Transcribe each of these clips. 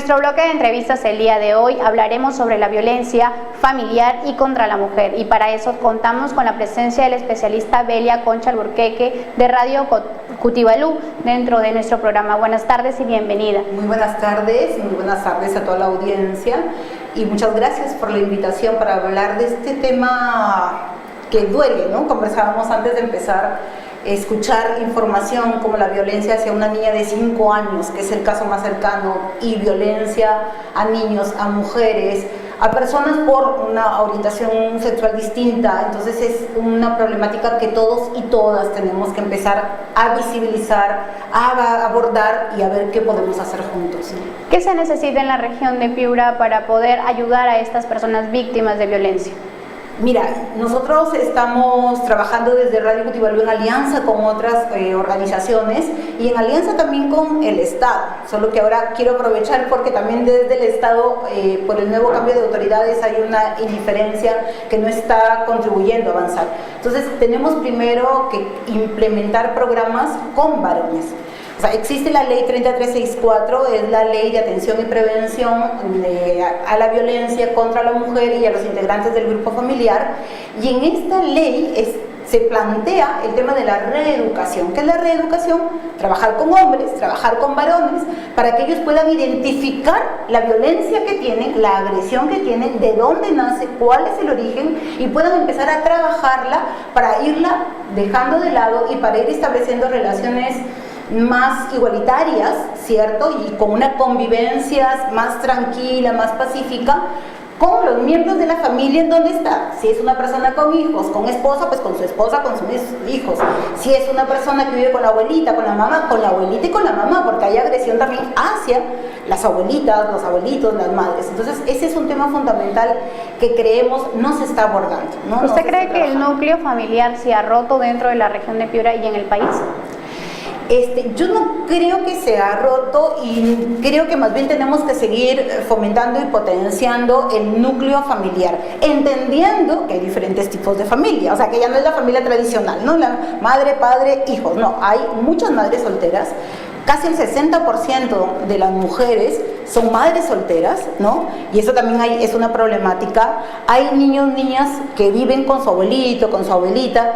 nuestro bloque de entrevistas el día de hoy hablaremos sobre la violencia familiar y contra la mujer, y para eso contamos con la presencia del especialista Belia Concha Alburquerque de Radio Cutibalú dentro de nuestro programa. Buenas tardes y bienvenida. Muy buenas tardes a toda la audiencia y muchas gracias por la invitación para hablar de este tema que duele, ¿no? Conversábamos antes de empezar. Escuchar información como la violencia hacia una niña de 5 años, que es el caso más cercano, y violencia a niños, a mujeres, a personas por una orientación sexual distinta. Entonces es una problemática que todos y todas tenemos que empezar a visibilizar, a abordar y a ver qué podemos hacer juntos. ¿Qué se necesita en la región de Piura para poder ayudar a estas personas víctimas de violencia? Mira, nosotros estamos trabajando desde Radio Cutibalú en alianza con otras organizaciones y en alianza también con el Estado, solo que ahora quiero aprovechar porque también desde el Estado, por el nuevo cambio de autoridades, hay una indiferencia que no está contribuyendo a avanzar. Entonces tenemos primero que implementar programas con varones. O sea, existe la ley 3364, es la ley de atención y prevención a la violencia contra la mujer y a los integrantes del grupo familiar, y en esta ley se plantea el tema de la reeducación. ¿Qué es la reeducación? Trabajar con hombres, trabajar con varones, para que ellos puedan identificar la violencia que tienen, la agresión que tienen, de dónde nace, cuál es el origen, y puedan empezar a trabajarla para irla dejando de lado y para ir estableciendo relaciones más igualitarias, ¿cierto? Y con una convivencia más tranquila, más pacífica, con los miembros de la familia en donde está. Si es una persona con hijos, con esposa, pues con su esposa, con sus hijos. Si es una persona que vive con la abuelita, con la mamá, con la abuelita y con la mamá, porque hay agresión también hacia las abuelitas, los abuelitos, las madres. Entonces, ese es un tema fundamental que creemos no se está abordando, ¿no? ¿Usted cree que el núcleo familiar se ha roto dentro de la región de Piura y en el país? Yo no creo que se ha roto, y creo que más bien tenemos que seguir fomentando y potenciando el núcleo familiar, entendiendo que hay diferentes tipos de familia, o sea, que ya no es la familia tradicional, ¿no? La madre, padre, hijos, no, hay muchas madres solteras. Casi el 60% de las mujeres son madres solteras, ¿no? Y eso también es una problemática. Hay niños, niñas que viven con su abuelito, con su abuelita.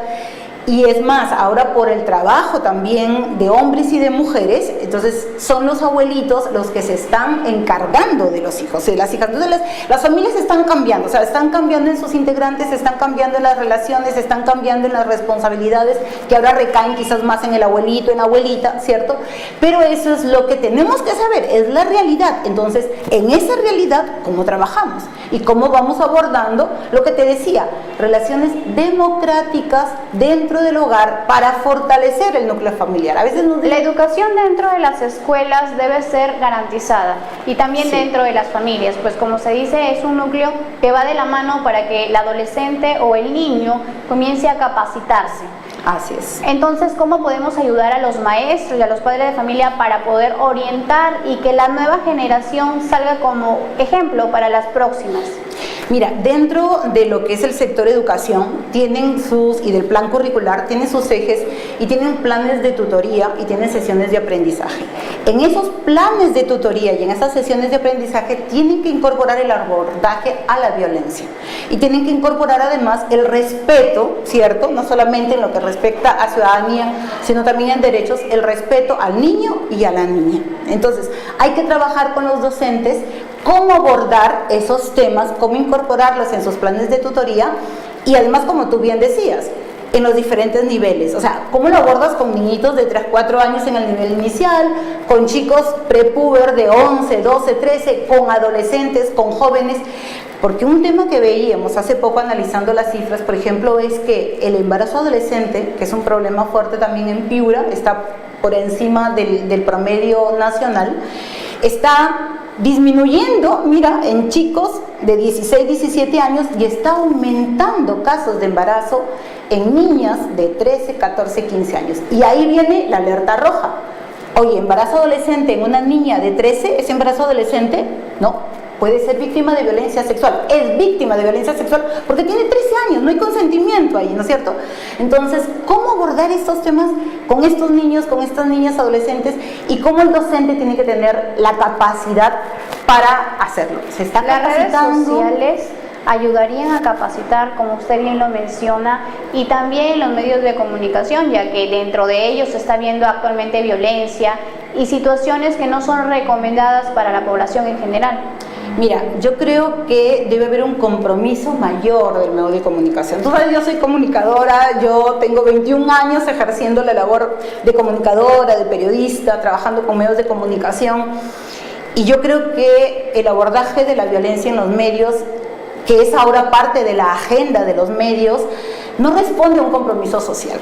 Y es más, ahora por el trabajo también de hombres y de mujeres, entonces son los abuelitos los que se están encargando de los hijos y de las hijas. Entonces las familias están cambiando, o sea, están cambiando en sus integrantes, están cambiando en las relaciones, están cambiando en las responsabilidades que ahora recaen quizás más en el abuelito, en la abuelita, ¿cierto? Pero eso es lo que tenemos que saber, es la realidad. Entonces, en esa realidad, ¿cómo trabajamos? Y cómo vamos abordando lo que te decía, relaciones democráticas dentro del hogar para fortalecer el núcleo familiar. A veces la educación dentro de las escuelas debe ser garantizada, y también sí, dentro de las familias, pues como se dice, es un núcleo que va de la mano para que el adolescente o el niño comience a capacitarse. Así es. Entonces, ¿cómo podemos ayudar a los maestros y a los padres de familia para poder orientar y que la nueva generación salga como ejemplo para las próximas? Mira, dentro de lo que es el sector educación, y del plan curricular, tienen sus ejes y tienen planes de tutoría y tienen sesiones de aprendizaje. En esos planes de tutoría y en esas sesiones de aprendizaje tienen que incorporar el abordaje a la violencia y tienen que incorporar además el respeto, ¿cierto? No solamente en lo que respecta a ciudadanía, sino también en derechos, el respeto al niño y a la niña. Entonces, hay que trabajar con los docentes cómo abordar esos temas, cómo incorporarlos en sus planes de tutoría y además, como tú bien decías, en los diferentes niveles. O sea, cómo lo abordas con niñitos de 3, 4 años en el nivel inicial, con chicos prepuber de 11, 12, 13, con adolescentes, con jóvenes. Porque un tema que veíamos hace poco analizando las cifras, por ejemplo, es que el embarazo adolescente, que es un problema fuerte también en Piura, está por encima del promedio nacional, está disminuyendo, mira, en chicos de 16, 17 años, y está aumentando casos de embarazo en niñas de 13, 14, 15 años. Y ahí viene la alerta roja. Oye, embarazo adolescente en una niña de 13, ¿es embarazo adolescente? No. puede ser víctima de violencia sexual, es víctima de violencia sexual porque tiene 13 años, no hay consentimiento ahí, ¿no es cierto? Entonces, ¿cómo abordar estos temas con estos niños, con estas niñas adolescentes y cómo el docente tiene que tener la capacidad para hacerlo? Se está capacitando. Las redes sociales ayudarían a capacitar, como usted bien lo menciona, y también los medios de comunicación, ya que dentro de ellos se está viendo actualmente violencia y situaciones que no son recomendadas para la población en general. Mira, yo creo que debe haber un compromiso mayor del medio de comunicación. Tú sabes, yo soy comunicadora, yo tengo 21 años ejerciendo la labor de comunicadora, de periodista, trabajando con medios de comunicación, y yo creo que el abordaje de la violencia en los medios, que es ahora parte de la agenda de los medios, no responde a un compromiso social,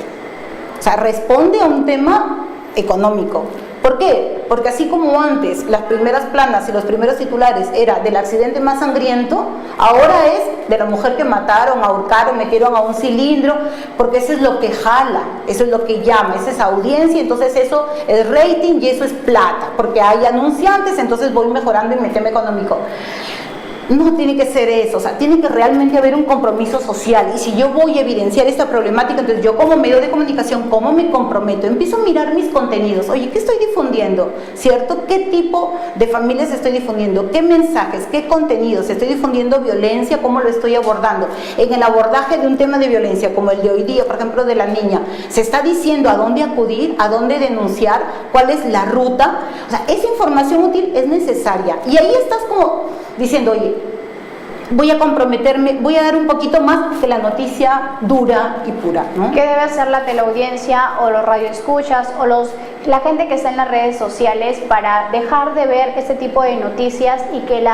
o sea, responde a un tema económico. ¿Por qué? Porque así como antes las primeras planas y los primeros titulares era del accidente más sangriento, ahora es de la mujer que mataron, ahorcaron, metieron a un cilindro, porque eso es lo que jala, eso es lo que llama, esa es audiencia, entonces eso es rating y eso es plata, porque hay anunciantes, entonces voy mejorando en mi tema económico. No tiene que ser eso, o sea, tiene que realmente haber un compromiso social, y si yo voy a evidenciar esta problemática, entonces yo como medio de comunicación, ¿cómo me comprometo? Empiezo a mirar mis contenidos, oye, ¿qué estoy difundiendo? ¿Cierto? ¿Qué tipo de familias estoy difundiendo? ¿Qué mensajes? ¿Qué contenidos? ¿Estoy difundiendo violencia? ¿Cómo lo estoy abordando? En el abordaje de un tema de violencia, como el de hoy día, por ejemplo, de la niña, se está diciendo a dónde acudir, a dónde denunciar, cuál es la ruta, o sea, esa información útil es necesaria, y ahí estás como diciendo, oye, voy a comprometerme, voy a dar un poquito más que la noticia dura y pura, ¿no? ¿Qué debe hacer la teleaudiencia o los radioescuchas o la gente que está en las redes sociales para dejar de ver este tipo de noticias y que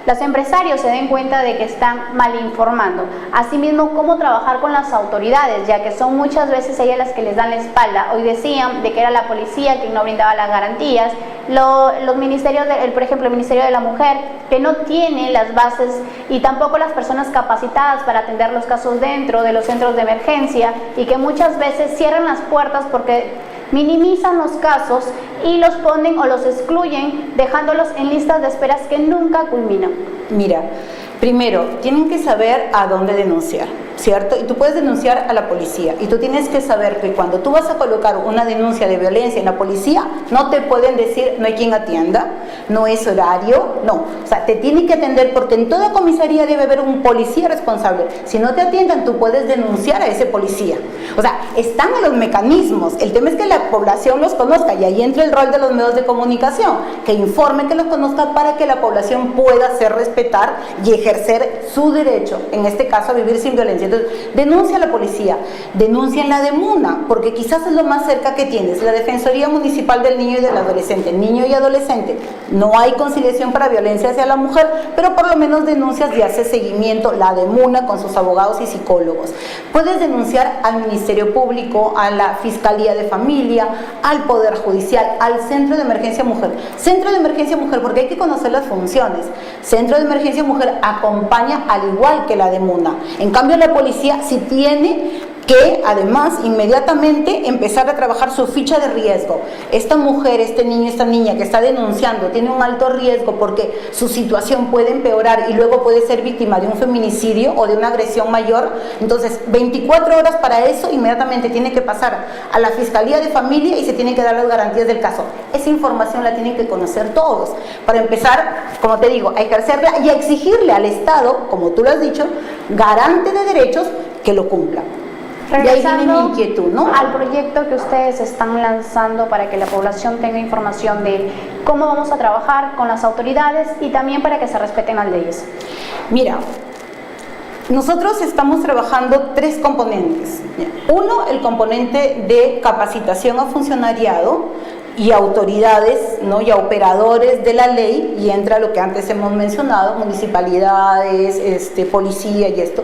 los empresarios se den cuenta de que están mal informando? Asimismo, cómo trabajar con las autoridades, ya que son muchas veces ellas las que les dan la espalda. Hoy decían de que era la policía quien no brindaba las garantías, los ministerios, por ejemplo, el Ministerio de la Mujer, que no tiene las bases y tampoco las personas capacitadas para atender los casos dentro de los centros de emergencia, y que muchas veces cierran las puertas porque minimizan los casos y los ponen o los excluyen, dejándolos en listas de esperas que nunca culminan. Mira, primero, tienen que saber a dónde denunciar, ¿cierto? Y tú puedes denunciar a la policía, y tú tienes que saber que cuando tú vas a colocar una denuncia de violencia en la policía, no te pueden decir no hay quien atienda, no es horario, no, o sea, te tienen que atender, porque en toda comisaría debe haber un policía responsable. Si no te atiendan, tú puedes denunciar a ese policía. O sea, están en los mecanismos, el tema es que la población los conozca, y ahí entra el rol de los medios de comunicación, que informen, que los conozcan, para que la población pueda hacer respetar y ejercer su derecho, en este caso a vivir sin violencia. Entonces, denuncia a la policía, denuncia en la DEMUNA, porque quizás es lo más cerca que tienes, la Defensoría Municipal del Niño y del Adolescente, niño y adolescente. No hay conciliación para violencia hacia la mujer, pero por lo menos denuncias y hace seguimiento la DEMUNA con sus abogados y psicólogos. Puedes denunciar al Ministerio Público, a la Fiscalía de Familia, al Poder Judicial, al Centro de Emergencia Mujer. Centro de Emergencia Mujer, porque hay que conocer las funciones. Centro de Emergencia Mujer acompaña al igual que la DEMUNA. En cambio, la policía sí tiene que además inmediatamente empezar a trabajar su ficha de riesgo. Esta mujer, este niño, esta niña que está denunciando tiene un alto riesgo porque su situación puede empeorar y luego puede ser víctima de un feminicidio o de una agresión mayor. Entonces, 24 horas para eso, inmediatamente tiene que pasar a la Fiscalía de Familia y se tienen que dar las garantías del caso. Esa información la tienen que conocer todos para empezar, como te digo, a ejercerla y a exigirle al Estado, como tú lo has dicho, garante de derechos, que lo cumpla. Regresando y ahí viene mi inquietud, ¿no? al proyecto que ustedes están lanzando para que la población tenga información de cómo vamos a trabajar con las autoridades y también para que se respeten las leyes. Mira, nosotros estamos trabajando 3 componentes. Uno, el componente de capacitación a funcionariado y autoridades, ¿no? Y a operadores de la ley, y entra lo que antes hemos mencionado, municipalidades, policía y esto,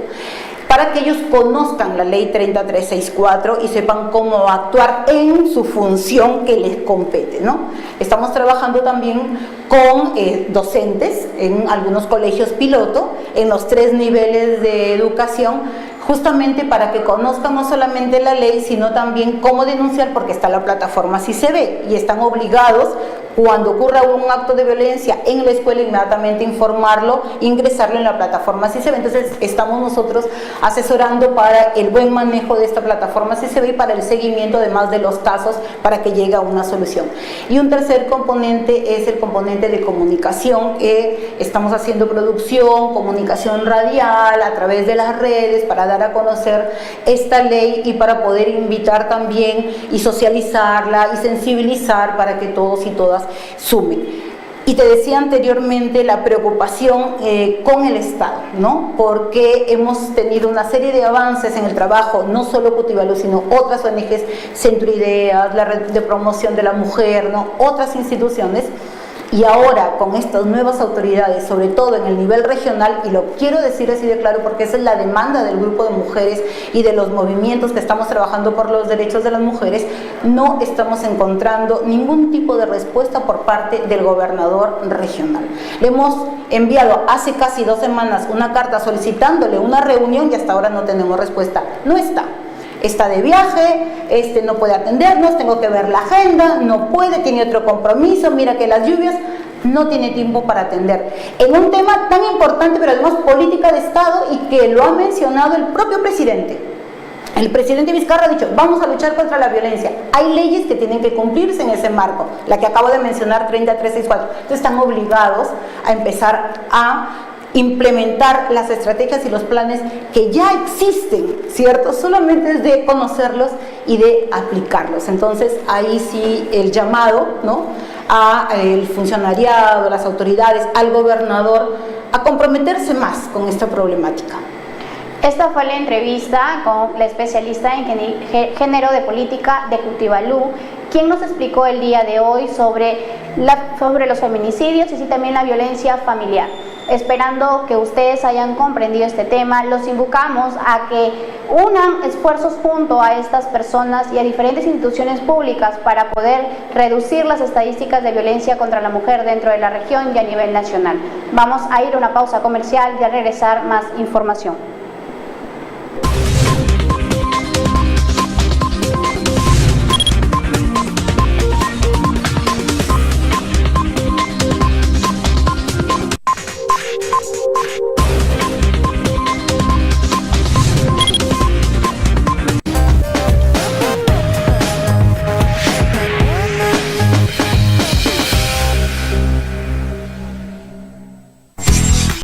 para que ellos conozcan la ley 30364 y sepan cómo actuar en su función que les compete, ¿no? Estamos trabajando también con docentes en algunos colegios piloto, en los 3 niveles de educación, justamente para que conozcan no solamente la ley, sino también cómo denunciar, porque está la plataforma Si Se Ve, y están obligados Cuando ocurra un acto de violencia en la escuela, inmediatamente informarlo, ingresarlo en la plataforma CICEBE. Entonces estamos nosotros asesorando para el buen manejo de esta plataforma CICEBE y para el seguimiento además de los casos para que llegue a una solución. Y un tercer componente es el componente de comunicación. Estamos haciendo producción, comunicación radial a través de las redes para dar a conocer esta ley y para poder invitar también y socializarla y sensibilizar para que todos y todas sumen. Y te decía anteriormente la preocupación con el Estado, ¿no? Porque hemos tenido una serie de avances en el trabajo, no solo Cutivalú, sino otras ONGs, Centro Ideas, la Red de Promoción de la Mujer, ¿no? Otras instituciones. Y ahora con estas nuevas autoridades, sobre todo en el nivel regional, y lo quiero decir así de claro porque esa es la demanda del grupo de mujeres y de los movimientos que estamos trabajando por los derechos de las mujeres, no estamos encontrando ningún tipo de respuesta por parte del gobernador regional. Le hemos enviado hace casi 2 semanas una carta solicitándole una reunión y hasta ahora no tenemos respuesta. No está de viaje, no puede atendernos, tengo que ver la agenda, no puede, tiene otro compromiso, mira que las lluvias, no tiene tiempo para atender. En un tema tan importante, pero además política de Estado y que lo ha mencionado el propio presidente. El presidente Vizcarra ha dicho, vamos a luchar contra la violencia. Hay leyes que tienen que cumplirse en ese marco, la que acabo de mencionar, 30364. Entonces están obligados a empezar a implementar las estrategias y los planes que ya existen, ¿cierto? Solamente es de conocerlos y de aplicarlos. Entonces, ahí sí el llamado, ¿no?, al funcionariado, a las autoridades, al gobernador, a comprometerse más con esta problemática. Esta fue la entrevista con la especialista en género de política de Cutivalú, quien nos explicó el día de hoy sobre los feminicidios y sí, también la violencia familiar. Esperando que ustedes hayan comprendido este tema, los invocamos a que unan esfuerzos junto a estas personas y a diferentes instituciones públicas para poder reducir las estadísticas de violencia contra la mujer dentro de la región y a nivel nacional. Vamos a ir a una pausa comercial y a regresar más información.